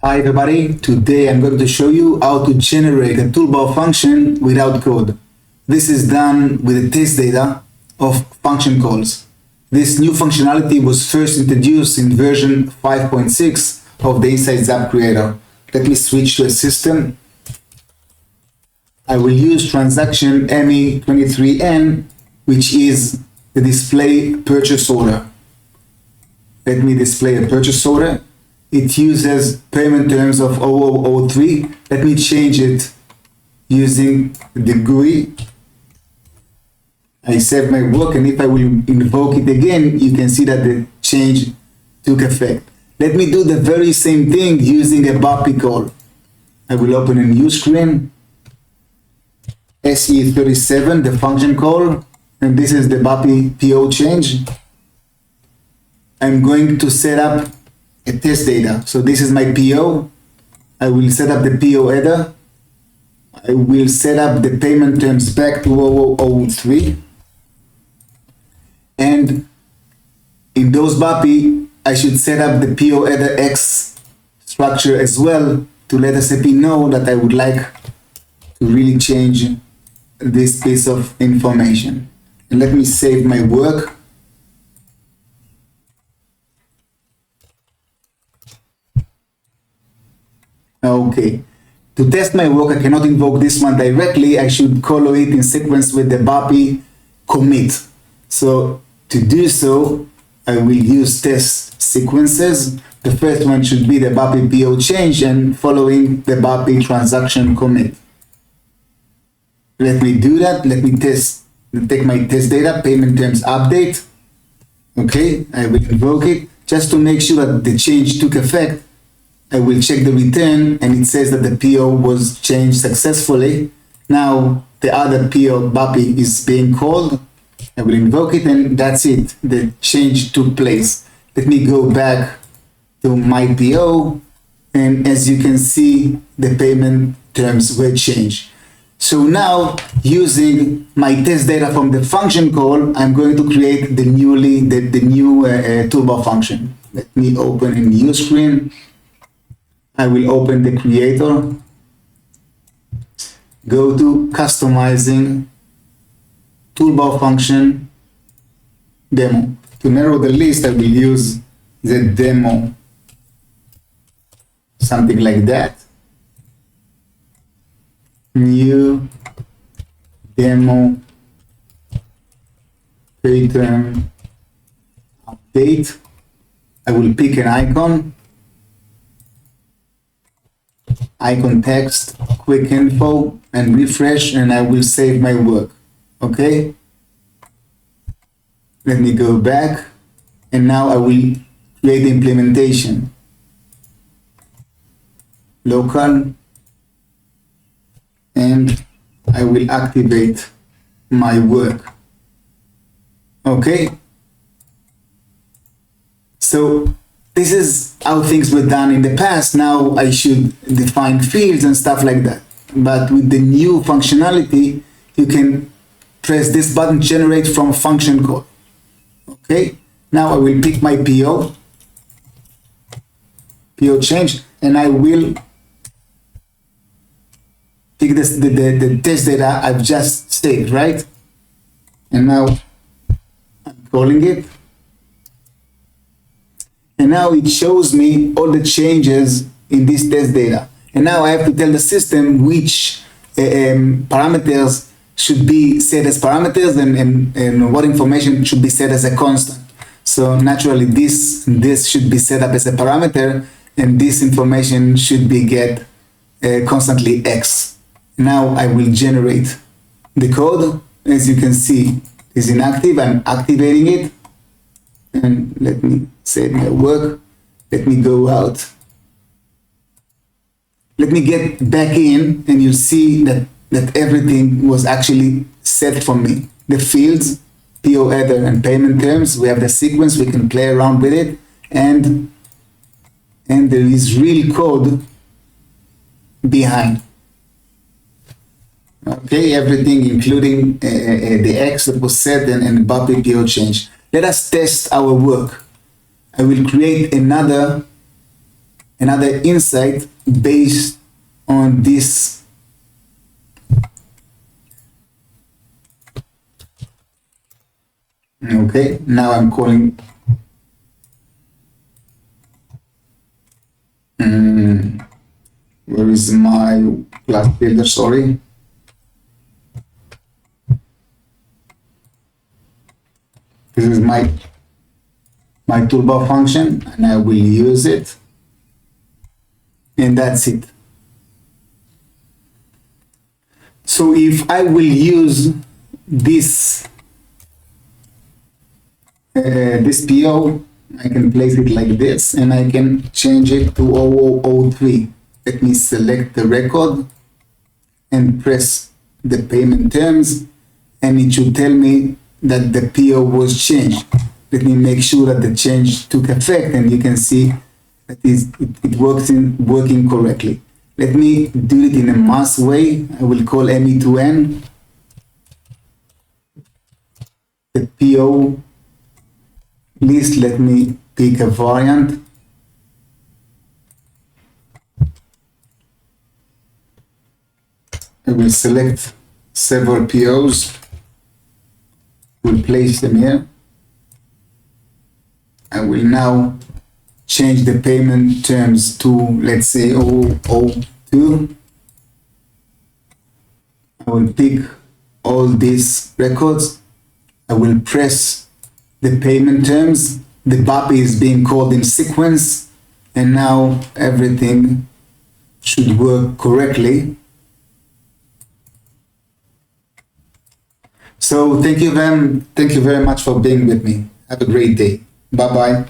Hi everybody, today I'm going to show you how to generate a toolbar function without code. This is done with the test data of function calls. This new functionality was first introduced in version 5.6 of the Inside Zap Creator. Let me switch to a system. I will use transaction ME23N, which is the display purchase order. Let me display a purchase order. It uses payment terms of 0003. Let me change it using the GUI. I save my work, and if I will invoke it again, you can see that the change took effect. Let me do the very same thing using a BAPI call. I will open a new screen. SE37, the function call, and this is the BAPI PO change. I'm going to set up a test data. So this is my PO. I will set up the PO header. I will set up the payment terms back to 0003. And in those BAPI, I should set up the PO header X structure as well to let SAP know that I would like to really change this piece of information. And let me save my work. Okay, to test my work, I cannot invoke this one directly. I should call it in sequence with the BAPI commit. So to do so, I will use test sequences. The first one should be the BAPI PO change and following the BAPI transaction commit. Let me do that. Let me take my test data, payment terms update. Okay, I will invoke it just to make sure that the change took effect. I will check the return, and it says that the PO was changed successfully. Now the other PO BAPI is being called. I will invoke it, and that's it. The change took place. Let me go back to my PO, and as you can see, the payment terms were changed. So now, using my test data from the function call, I'm going to create the new toolbar function. Let me open a new screen. I will open the creator, go to customizing, toolbar function, demo. To narrow the list, I will use the demo, something like that. New demo pattern update. I will pick an icon text, quick info, and refresh, and I will save my work. Okay, let me go back, and now I will create the implementation. Local, and I will activate my work. Okay, so this is how things were done in the past. Now I should define fields and stuff like that. But with the new functionality, you can press this button, generate from function call. Okay, now I will pick my PO change, and I will pick the test data I've just saved, right? And now I'm calling it. And now it shows me all the changes in this test data. And now I have to tell the system which parameters should be set as parameters and what information should be set as a constant. So naturally this should be set up as a parameter, and this information should be get constantly X. Now I will generate the code. As you can see, it's inactive. I'm activating it. And let me save my work. Let me go out. Let me get back in, and you see that everything was actually set for me. The fields, PO header, and payment terms. We have the sequence. We can play around with it, and there is real code behind. Okay, everything including the X that was set and BAPI PO change. Let us test our work. I will create another another insight based on this. Okay, now I'm calling where is my class builder? Sorry. This is my toolbar function, and I will use it. And that's it. So if I will use this this PO, I can place it like this, and I can change it to 0003. Let me select the record and press the payment terms, and it should tell me that the PO was changed. Let me make sure that the change took effect, and you can see that it working correctly. Let me do it in a mass way. I will call ME2N. The PO list, let me pick a variant. I will select several POs. We'll place them here. I will now change the payment terms to, let's say, 002. I will pick all these records. I will press the payment terms. The BAPI is being called in sequence, and now everything should work correctly. So thank you very much for being with me. Have a great day. Bye-bye.